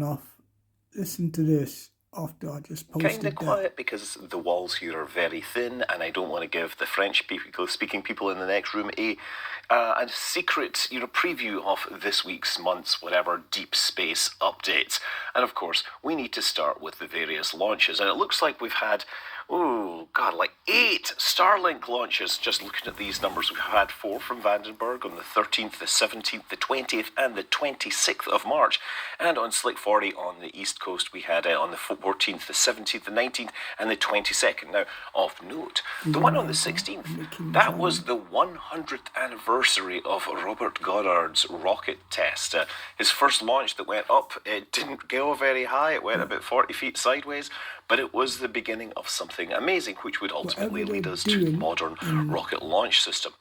off. Listen to this after I just posted Kind of quiet because the walls here are very thin, and I don't want to give the French-speaking people in the next room a secret, preview of this week's, month's, whatever, deep space updates. And of course, we need to start with the various launches, and it looks like we've had, like 8 Starlink launches. Just looking at these numbers, we've had 4 from Vandenberg on the 13th, the 17th, the 20th, and the 26th of March. And on Slick 40 on the East Coast, we had on the 14th, the 17th, the 19th, and the 22nd. Now, of note, the one on the 16th, that was the 100th anniversary of Robert Goddard's rocket test. His first launch that went up, it didn't go very high. It went about 40 feet sideways, but it was the beginning of something amazing, which would ultimately lead us to the modern rocket launch system.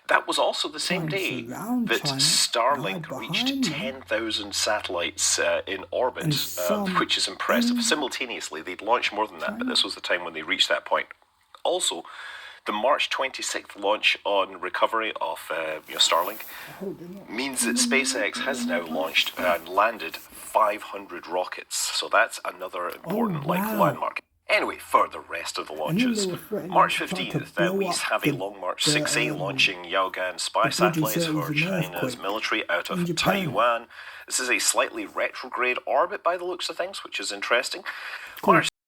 That was also the same day that Starlink reached 10,000 satellites in orbit, which is impressive. Simultaneously, they'd launched more than that, but this was the time when they reached that point. Also, the March 26th launch on recovery of Starlink means that SpaceX has now launched and landed 500 rockets. So that's another important landmark. Anyway, for the rest of the launches, March 15th, we have a Long March 6A launching Yaogan spy satellites for China's military out of Taiwan. This is a slightly retrograde orbit by the looks of things, which is interesting. March